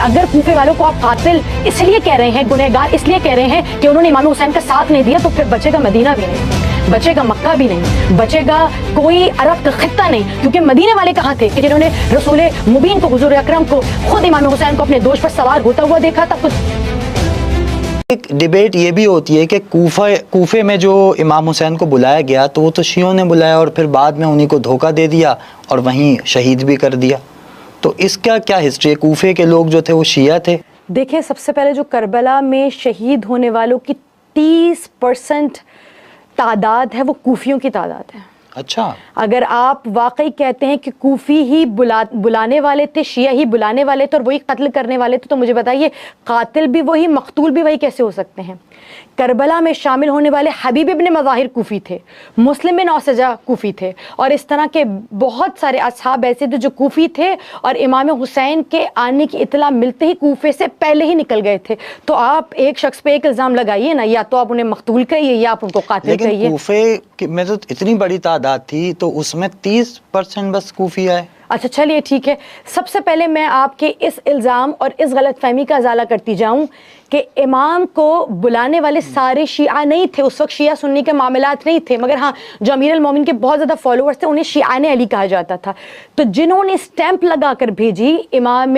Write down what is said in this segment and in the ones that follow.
اگر کوفے والوں کو آپ قاتل اس لیے کہہ رہے ہیں, گنہگار اس لیے کہہ رہے ہیں کہ انہوں نے امام حسین کا ساتھ نہیں دیا, تو پھر بچے گا مدینہ بھی نہیں, بچے گا مکہ بھی نہیں, بچے گا کوئی عرب کا خطہ نہیں, کیونکہ مدینے والے کہاں تھے کہ جنہوں نے رسول مبین کو, حضور اکرم کو, خود امام حسین کو اپنے دوش پر سوار ہوتا ہوا دیکھا تھا. ایک ڈیبیٹ یہ بھی ہوتی ہے کہ کوفے میں جو امام حسین کو بلایا گیا تو وہ تو شیعوں نے بلایا اور پھر بعد میں انہی کو دھوکہ دے دیا اور وہیں شہید بھی کر دیا, تو اس کا کیا ہسٹری ہے؟ کوفے کے لوگ جو تھے وہ شیعہ تھے؟ دیکھیں, سب سے پہلے جو کربلا میں شہید ہونے والوں کی 30% تعداد ہے وہ کوفیوں کی تعداد ہے. اچھا, اگر آپ واقعی کہتے ہیں کہ کوفی ہی بلانے والے تھے, شیعہ ہی بلانے والے تھے اور وہی قتل کرنے والے تھے, تو مجھے بتائیے قاتل بھی وہی, مقتول بھی وہی کیسے ہو سکتے ہیں؟ کربلا میں شامل ہونے والے حبیب ابن مظاہر کوفی تھے, مسلم بن اوسجہ کوفی تھے, اور اس طرح کے بہت سارے اصحاب ایسے تھے جو کوفی تھے اور امام حسین کے آنے کی اطلاع ملتے ہی کوفے سے پہلے ہی نکل گئے تھے. تو آپ ایک شخص پہ ایک الزام لگائیے نا, یا تو آپ انہیں مقتول کہیے یا آپ ان کو قاتل کہیے. لیکن کوفے میں تو اتنی بڑی تعداد تھی, تو اس میں 30% بس کوفی آئے. اچھا چلیے ٹھیک ہے, سب سے پہلے میں آپ کے اس الزام اور اس غلط فہمی کا ازالہ کرتی جاؤں کہ امام کو بلانے والے سارے شیعہ نہیں تھے. اس وقت شیعہ سنی کے معاملات نہیں تھے, مگر ہاں جو امیر المومنین کے بہت زیادہ فالوورز تھے انہیں شیعان علی کہا جاتا تھا. تو جنہوں نے اسٹیمپ لگا کر بھیجی امام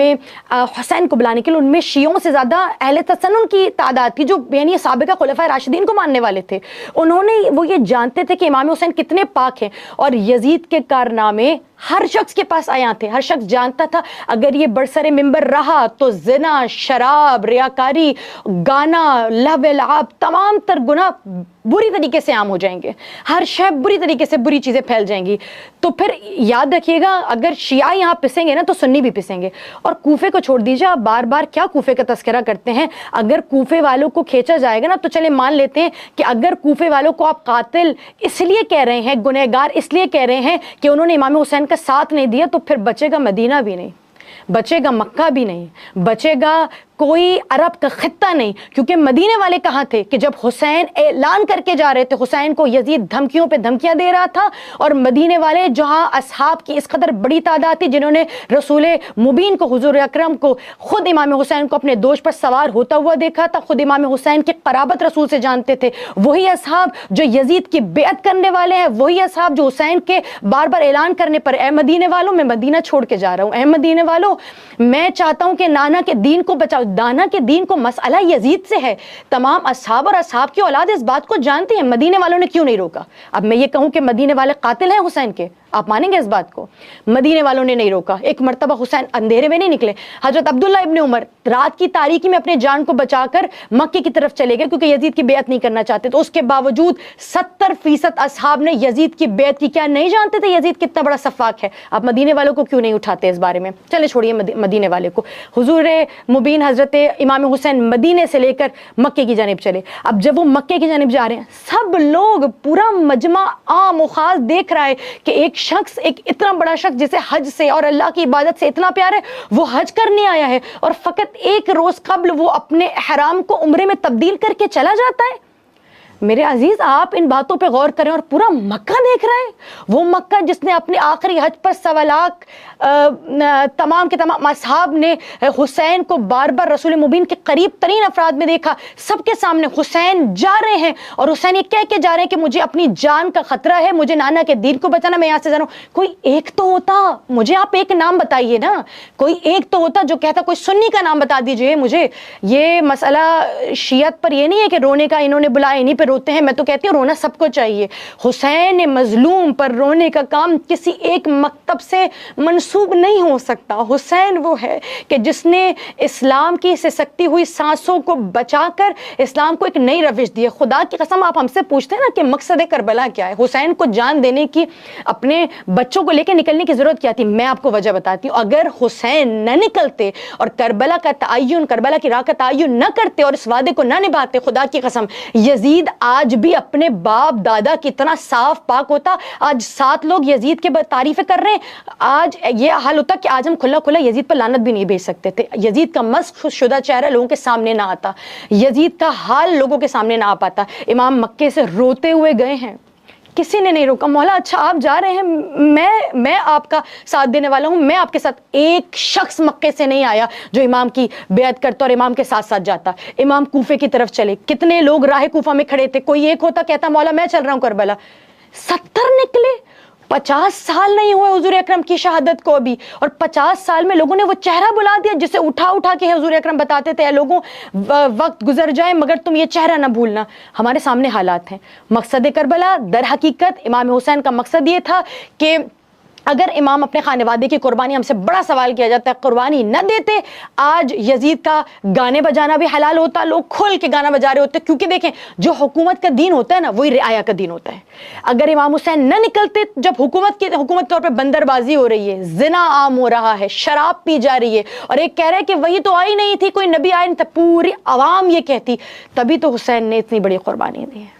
حسین کو بلانے کے لیے, ان میں شیعوں سے زیادہ اہل تسنن کی تعداد تھی, جو یعنی سابقہ خلفائے راشدین کو ماننے والے تھے. انہوں نے وہ یہ جانتے تھے کہ امام حسین کتنے پاک ہیں, اور یزید کے کارنامے ہر شخص کے پاس آیا تھے. ہر شخص جانتا تھا اگر یہ برسر منبر رہا تو زنا, شراب, ریاکاری, گانا, لہو لعب, تمام تر گناہ بری طریقے سے عام ہو جائیں گے, ہر شے بری طریقے سے بری چیزیں پھیل جائیں گی. تو پھر یاد رکھیے گا, اگر شیعہ یہاں پسیں گے نا تو سنی بھی پسیں گے. اور کوفے کو چھوڑ دیجیے, آپ بار بار کیا کوفے کا تذکرہ کرتے ہیں. اگر کوفے والوں کو کھینچا جائے گا نا تو چلے مان لیتے ہیں کہ اگر کوفے والوں کو آپ قاتل اس لیے کہہ رہے ہیں, گنہگار اس لیے کہہ رہے ہیں کہ انہوں نے امام حسین کا ساتھ نہیں دیا, تو پھر بچے گا مدینہ بھی نہیں, بچے گا مکہ بھی نہیں, بچے گا کوئی عرب کا خطہ نہیں. کیونکہ مدینے والے کہاں تھے کہ جب حسین اعلان کر کے جا رہے تھے, حسین کو یزید دھمکیوں پہ دھمکیاں دے رہا تھا, اور مدینے والے جہاں اصحاب کی اس قدر بڑی تعداد تھی جنہوں نے رسول مبین کو, حضور اکرم کو, خود امام حسین کو اپنے دوش پر سوار ہوتا ہوا دیکھا تھا, خود امام حسین کی قرابت رسول سے جانتے تھے, وہی اصحاب جو یزید کی بیعت کرنے والے ہیں, وہی اصحاب جو حسین کے بار بار اعلان کرنے پر اے مدینے والوں میں مدینہ چھوڑ کے جا رہا ہوں, اے مدینے والوں میں چاہتا ہوں کہ نانا کے دین کو بچاؤ. دانا کے دین کو مسئلہ یزید سے ہے. تمام اصحاب اور اصحاب کی اولاد اس بات کو جانتے ہیں, مدینے والوں نے کیوں نہیں روکا؟ اب میں یہ کہوں کہ مدینے والے قاتل ہیں حسین کے, آپ مانیں گے اس بات کو؟ مدینے والوں نے نہیں روکا. ایک مرتبہ حسین اندھیرے میں نہیں نکلے, حضرت عبداللہ ابن عمر رات کی تاریکی میں اپنے جان کو بچا کر مکے کی طرف چلے گئے کیونکہ یزید کی بیعت نہیں کرنا چاہتے. تو اس کے باوجود 70% اصحاب نے یزید کی بیعت کی. کیا نہیں جانتے تھے یزید کتنا بڑا سفاک ہے؟ آپ مدینے والوں کو کیوں نہیں اٹھاتے اس بارے میں؟ چلے چھوڑیے مدینے والے کو. حضور مبین حضرت امام حسین مدینے سے لے کر مکے کی جانب چلے. اب جب وہ مکے کی جانب جا رہے ہیں, سب لوگ, پورا مجمع عام و خاص دیکھ رہا ہے کہ ایک شخص, ایک اتنا بڑا شخص جسے حج سے اور اللہ کی عبادت سے اتنا پیار ہے, وہ حج کرنے آیا ہے اور فقط ایک روز قبل وہ اپنے احرام کو عمرے میں تبدیل کر کے چلا جاتا ہے. میرے عزیز, آپ ان باتوں پہ غور کریں, اور پورا مکہ دیکھ رہا ہے, وہ مکہ جس نے اپنے آخری حج پر 1.25 لاکھ تمام کے تمام اصحاب نے حسین کو بار بار رسول مبین کے قریب ترین افراد میں دیکھا. سب کے سامنے حسین جا رہے ہیں, اور حسین یہ کہہ کے جا رہے ہیں کہ مجھے اپنی جان کا خطرہ ہے, مجھے نانا کے دین کو بچانا, میں یہاں سے جا رہا ہوں. کوئی ایک تو ہوتا, مجھے آپ ایک نام بتائیے نا, کوئی ایک تو ہوتا جو کہتا, کوئی سنی کا نام بتا دیجئے مجھے. یہ مسئلہ شیعت پر یہ نہیں ہے کہ رونے کا انہوں نے بلایا انہیں پہ روتے ہیں. میں تو کہتی ہوں رونا سب کو چاہیے. حسین مظلوم پر رونے کا کام کسی ایک مکتب سے منسوب نہیں ہو سکتا. حسین وہ ہے کہ جس نے اسلام کی سسکتی ہوئی سانسوں کو بچا کر اسلام کو ایک نئی روش دی ہے. خدا کی قسم, آپ ہم سے پوچھتے ہیں نا کہ مقصد کربلا کیا ہے, حسین کو جان دینے کی, اپنے بچوں کو لے کے نکلنے کی ضرورت کیا تھی؟ میں آپ کو وجہ بتاتی ہوں. اگر حسین نہ نکلتے اور کربلا کا تعین, کربلا کی راہ کا تعین نہ کرتے اور اس وعدے کو نہ نبھاتے, خدا کی قسم یزید آج بھی اپنے باپ دادا کی طرح صاف پاک ہوتا. آج 7 لوگ یزید کے تعریفیں کر رہے ہیں. آج یہ حال ہوتا کہ آج ہم کھلا کھلا یزید پر لعنت بھی نہیں بھیج سکتے تھے. یزید کا مسخ شدہ چہرہ لوگوں کے سامنے نہ آتا, یزید کا حال لوگوں کے سامنے نہ آ پاتا. امام مکے سے روتے ہوئے گئے ہیں, کسی نے نہیں روکا. مولا اچھا آپ جا رہے ہیں, میں آپ کا ساتھ دینے والا ہوں, میں آپ کے ساتھ. ایک شخص مکے سے نہیں آیا جو امام کی بیعت کرتا اور امام کے ساتھ ساتھ جاتا. امام کوفے کی طرف چلے, کتنے لوگ راہ کوفہ میں کھڑے تھے, کوئی ایک ہوتا کہتا مولا میں چل رہا ہوں کربلا. 70 نکلے, 50 سال نہیں ہوئے حضور اکرم کی شہادت کو ابھی, اور 50 سال میں لوگوں نے وہ چہرہ بلا دیا جسے اٹھا اٹھا کے حضور اکرم بتاتے تھے, اے لوگوں وقت گزر جائے مگر تم یہ چہرہ نہ بھولنا. ہمارے سامنے حالات ہیں. مقصد کربلا در حقیقت امام حسین کا مقصد یہ تھا کہ اگر امام اپنے خانوادے کی قربانی, ہم سے بڑا سوال کیا جاتا ہے, قربانی نہ دیتے, آج یزید کا گانے بجانا بھی حلال ہوتا, لوگ کھل کے گانا بجا رہے ہوتے. کیونکہ دیکھیں جو حکومت کا دین ہوتا ہے نا وہی رعایا کا دین ہوتا ہے. اگر امام حسین نہ نکلتے, جب حکومت کے طور پہ بندر بازی ہو رہی ہے, زنا عام ہو رہا ہے, شراب پی جا رہی ہے, اور ایک کہہ رہے کہ وہی تو آئی نہیں تھی, کوئی نبی آئی نہیں تھا, پوری عوام یہ کہتی, تبھی تو حسین نے اتنی بڑی قربانی دی ہے.